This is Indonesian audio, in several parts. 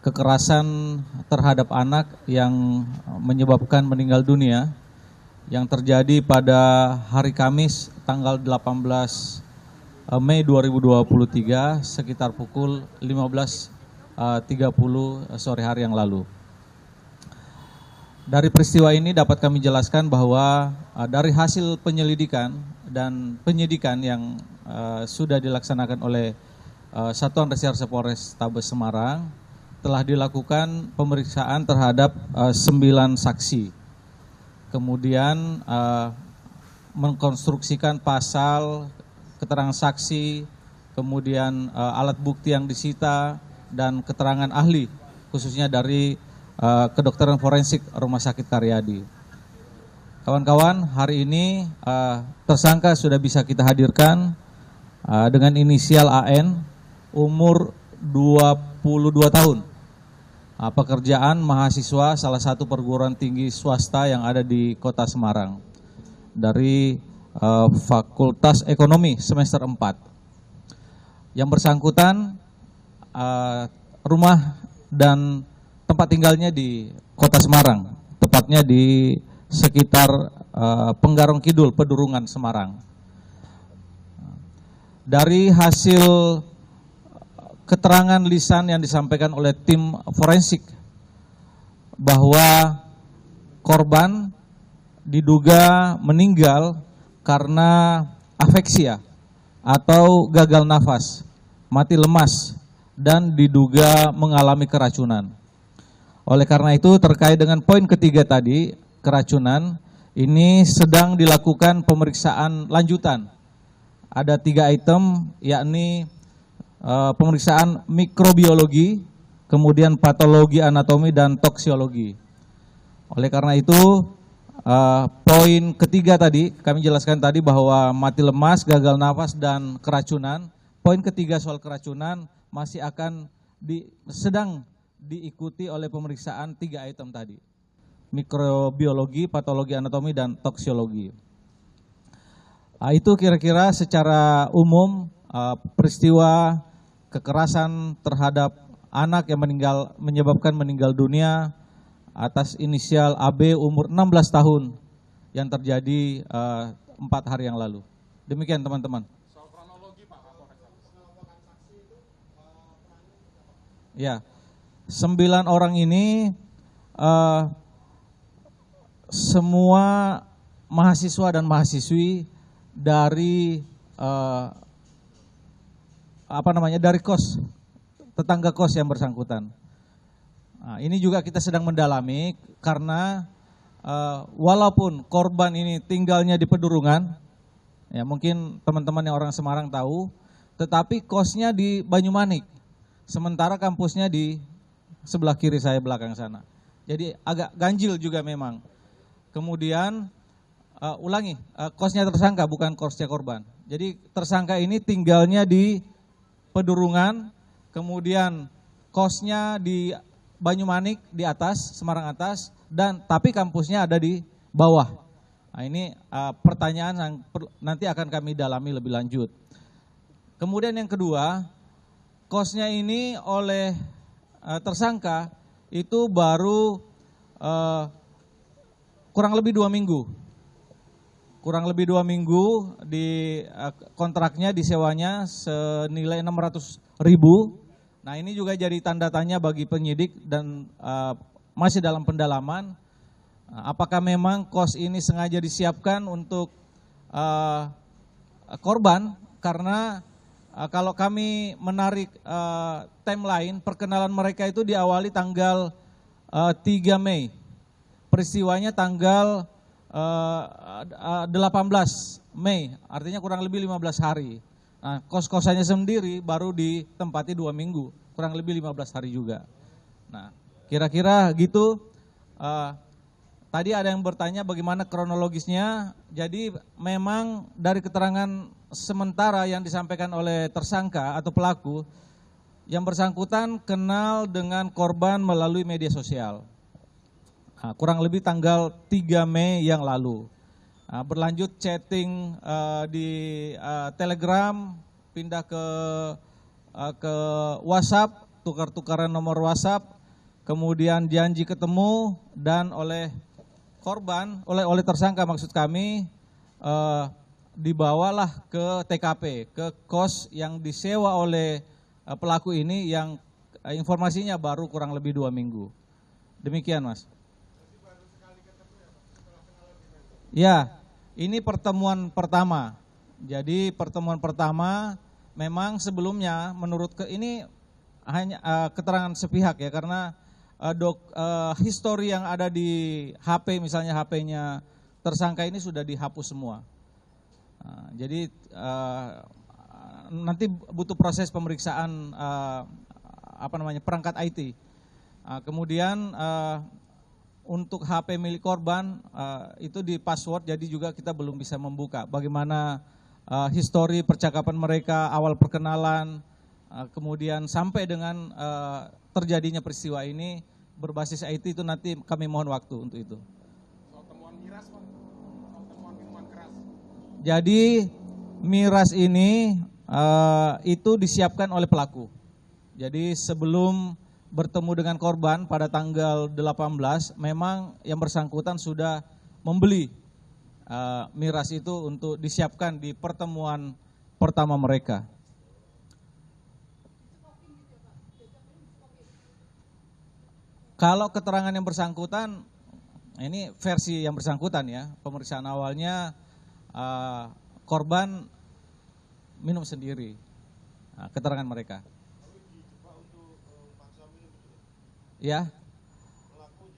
kekerasan terhadap anak yang menyebabkan meninggal dunia yang terjadi pada hari Kamis tanggal 18 Mei 2023 sekitar pukul 15.30 sore hari yang lalu. Dari peristiwa ini dapat kami jelaskan bahwa dari hasil penyelidikan dan penyidikan yang sudah dilaksanakan oleh Satuan Reserse Polres Tabes Semarang, telah dilakukan pemeriksaan terhadap 9 saksi. Kemudian mengkonstruksikan pasal, keterangan saksi, kemudian alat bukti yang disita, dan keterangan ahli, khususnya dari kedokteran forensik Rumah Sakit Karyadi. Kawan-kawan, hari ini tersangka sudah bisa kita hadirkan dengan inisial AN, umur 22 tahun. Pekerjaan mahasiswa salah satu perguruan tinggi swasta yang ada di Kota Semarang dari Fakultas Ekonomi semester 4. Yang bersangkutan rumah dan tempat tinggalnya di Kota Semarang, tepatnya di sekitar Penggarong Kidul, Pedurungan, Semarang. Dari hasil keterangan lisan yang disampaikan oleh tim forensik bahwa korban diduga meninggal karena afeksia atau gagal nafas, mati lemas, dan diduga mengalami keracunan. Oleh karena itu, terkait dengan poin ketiga tadi, keracunan, ini sedang dilakukan pemeriksaan lanjutan. Ada 3 item, yakni pemeriksaan mikrobiologi, kemudian patologi anatomi, dan toksiologi. Oleh karena itu, poin ketiga tadi, kami jelaskan tadi bahwa mati lemas, gagal nafas, dan keracunan. Poin ketiga soal keracunan masih akan sedang diikuti oleh pemeriksaan 3 item tadi. Mikrobiologi, patologi anatomi, dan toksiologi. Itu kira-kira secara umum peristiwa kekerasan terhadap anak yang menyebabkan meninggal dunia atas inisial AB umur 16 tahun yang terjadi 4 hari yang lalu. Demikian teman-teman. Soal kronologi Pak, Ya, 9 orang ini semua mahasiswa dan mahasiswi dari dari kos, tetangga kos yang bersangkutan. Nah, ini juga kita sedang mendalami karena walaupun korban ini tinggalnya di Pedurungan, ya mungkin teman-teman yang orang Semarang tahu, tetapi kosnya di Banyumanik, sementara kampusnya di sebelah kiri saya belakang sana. Jadi agak ganjil juga memang. Kemudian kosnya tersangka bukan kosnya korban. Jadi tersangka ini tinggalnya di Pedurungan, kemudian kosnya di Banyumanik di atas, Semarang atas, dan tapi kampusnya ada di bawah. Nah, ini pertanyaan yang nanti akan kami dalami lebih lanjut. Kemudian yang kedua, kosnya ini oleh tersangka itu baru kurang lebih 2 minggu. Kurang lebih 2 minggu di kontraknya, disewanya senilai 600.000. Nah, ini juga jadi tanda tanya bagi penyidik dan masih dalam pendalaman. Apakah memang kos ini sengaja disiapkan untuk korban? Karena kalau kami menarik timeline, perkenalan mereka itu diawali tanggal 3 Mei. Peristiwanya tanggal 18 Mei, artinya kurang lebih 15 hari. Nah, kos-kosannya sendiri baru ditempati 2 minggu, kurang lebih 15 hari juga. Nah, kira-kira gitu. Tadi ada yang bertanya bagaimana kronologisnya. Jadi memang dari keterangan sementara yang disampaikan oleh tersangka atau pelaku, yang bersangkutan kenal dengan korban melalui media sosial. Kurang lebih tanggal 3 Mei yang lalu. Berlanjut chatting di Telegram, pindah ke WhatsApp, tukar-tukaran nomor WhatsApp, kemudian janji ketemu, dan oleh korban, oleh tersangka maksud kami, dibawalah ke TKP, ke kos yang disewa oleh pelaku ini yang informasinya baru kurang lebih 2 minggu. Demikian, Mas. Ya, ini pertemuan pertama. Jadi pertemuan pertama memang sebelumnya menurut ini hanya keterangan sepihak ya, karena histori yang ada di HP, misalnya HP-nya tersangka ini sudah dihapus semua. Jadi nanti butuh proses pemeriksaan perangkat IT. Kemudian untuk HP milik korban itu di password, jadi juga kita belum bisa membuka bagaimana histori percakapan mereka, awal perkenalan, kemudian sampai dengan terjadinya peristiwa ini berbasis IT itu nanti kami mohon waktu untuk itu. Soal temuan miras, Pak. Soal temuan minuman keras. Jadi miras ini itu disiapkan oleh pelaku. Jadi sebelum bertemu dengan korban pada tanggal 18, memang yang bersangkutan sudah membeli miras itu untuk disiapkan di pertemuan pertama mereka. Kalau keterangan yang bersangkutan, ini versi yang bersangkutan ya, pemeriksaan awalnya korban minum sendiri, keterangan mereka. Ya,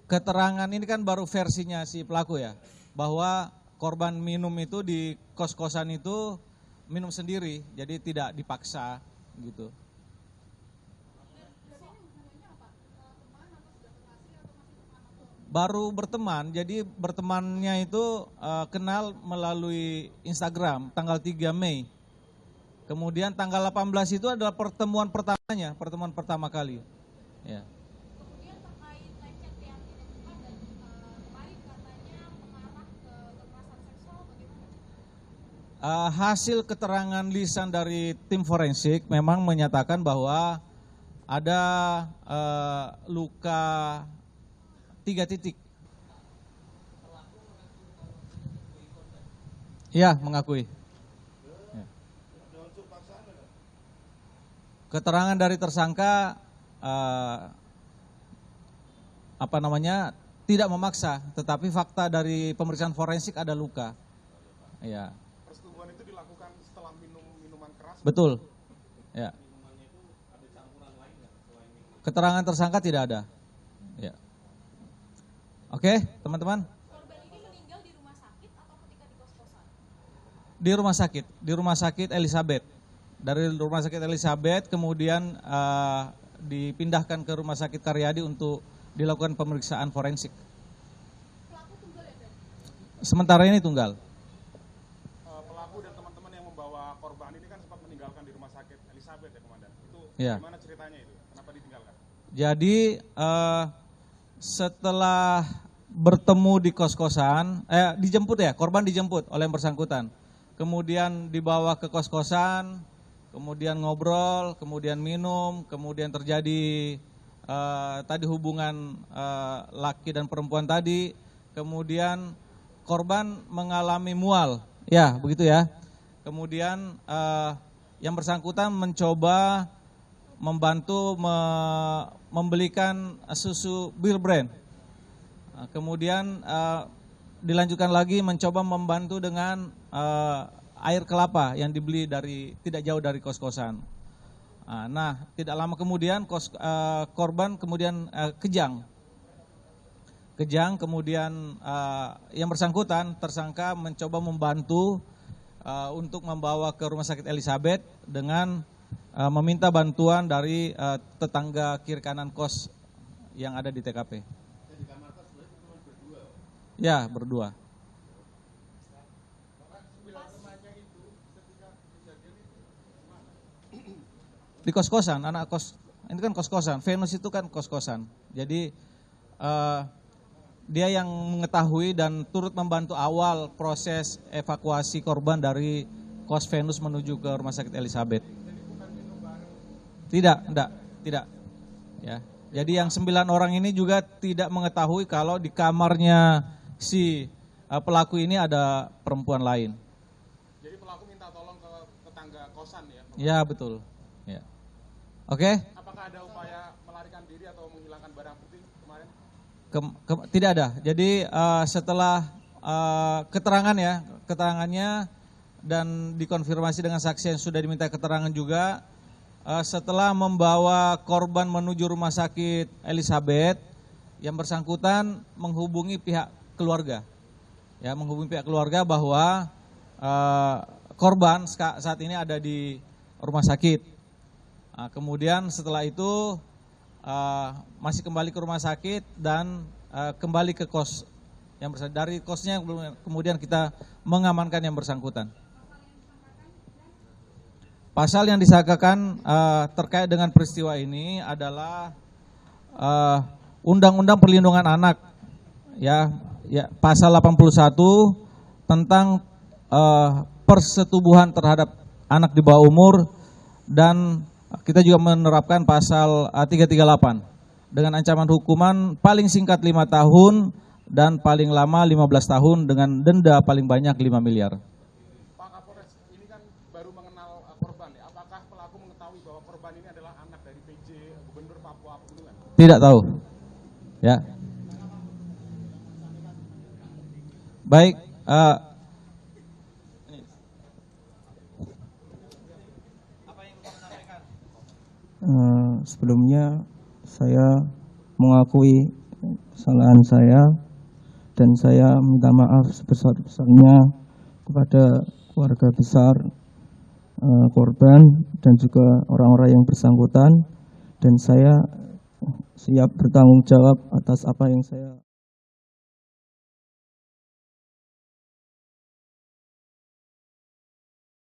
keterangan ini kan baru versinya si pelaku ya, bahwa korban minum itu di kos-kosan itu minum sendiri, jadi tidak dipaksa gitu. Baru berteman, jadi bertemannya itu kenal melalui Instagram tanggal 3 Mei. Kemudian tanggal 18 itu adalah pertemuan pertamanya, pertemuan pertama kali. Ya. Hasil keterangan lisan dari tim forensik memang menyatakan bahwa ada luka 3 titik. Ya, mengakui. Ya. Keterangan dari tersangka tidak memaksa, tetapi fakta dari pemeriksaan forensik ada luka. Ya. Persetubuhan itu dilakukan setelah minum minuman keras. Betul. Ya. Keterangan tersangka tidak ada. Ya. Oke, teman-teman. Korban ini meninggal di rumah sakit atau ketika di kos-kosan? Di rumah sakit Elizabeth. Dari rumah sakit Elizabeth kemudian dipindahkan ke rumah sakit Karyadi untuk dilakukan pemeriksaan forensik. Pelaku tunggal ya, Dan? Sementara ini tunggal. Pelaku dan teman-teman yang membawa korban ini kan sempat meninggalkan di rumah sakit Elizabeth ya, Komandan. Itu Ya. gimana ceritanya itu? Kenapa ditinggalkan? Jadi setelah bertemu di kos-kosan, dijemput ya, korban dijemput oleh yang bersangkutan. Kemudian dibawa ke kos-kosan, kemudian ngobrol, kemudian minum, kemudian terjadi tadi hubungan laki dan perempuan tadi, kemudian korban mengalami mual, ya begitu ya. Kemudian yang bersangkutan mencoba membantu membelikan susu Bir Brand. Kemudian dilanjutkan lagi mencoba membantu dengan air kelapa yang dibeli tidak jauh dari kos-kosan. Nah, tidak lama kemudian korban kemudian kejang, kemudian yang bersangkutan tersangka mencoba membantu untuk membawa ke rumah sakit Elizabeth dengan meminta bantuan dari tetangga kiri kanan kos yang ada di TKP. Ya, berdua. Di kos-kosan, anak kos, ini kan kos-kosan, Venus itu kan kos-kosan. Jadi dia yang mengetahui dan turut membantu awal proses evakuasi korban dari kos Venus menuju ke rumah sakit Elizabeth. Tidak. Ya. Jadi yang 9 orang ini juga tidak mengetahui kalau di kamarnya si pelaku ini ada perempuan lain. Jadi pelaku minta tolong ke tetangga kosan ya? Ya, betul. Ya. Oke? Apakah ada upaya melarikan diri atau menghilangkan barang bukti kemarin? Tidak ada. Jadi setelah keterangannya dan dikonfirmasi dengan saksi yang sudah diminta keterangan juga, setelah membawa korban menuju rumah sakit Elizabeth, yang bersangkutan menghubungi pihak keluarga, ya, menghubungi pihak keluarga bahwa korban saat ini ada di rumah sakit. Kemudian setelah itu masih kembali ke rumah sakit dan kembali ke kos yang dari kosnya, kemudian kita mengamankan yang bersangkutan. Pasal yang disangkakan terkait dengan peristiwa ini adalah Undang-Undang Perlindungan Anak, ya pasal 81 tentang persetubuhan terhadap anak di bawah umur, dan kita juga menerapkan pasal 338 dengan ancaman hukuman paling singkat 5 tahun dan paling lama 15 tahun dengan denda paling banyak 5 miliar. Pak Kapolres, ini kan baru mengenal korban ya. Apakah pelaku mengetahui bahwa korban ini adalah anak dari PJ Gubernur Papua Pegunungan? Tidak tahu. Ya. Baik. Sebelumnya saya mengakui kesalahan saya dan saya minta maaf sebesar-besarnya kepada keluarga besar korban dan juga orang-orang yang bersangkutan, dan saya siap bertanggung jawab atas apa yang saya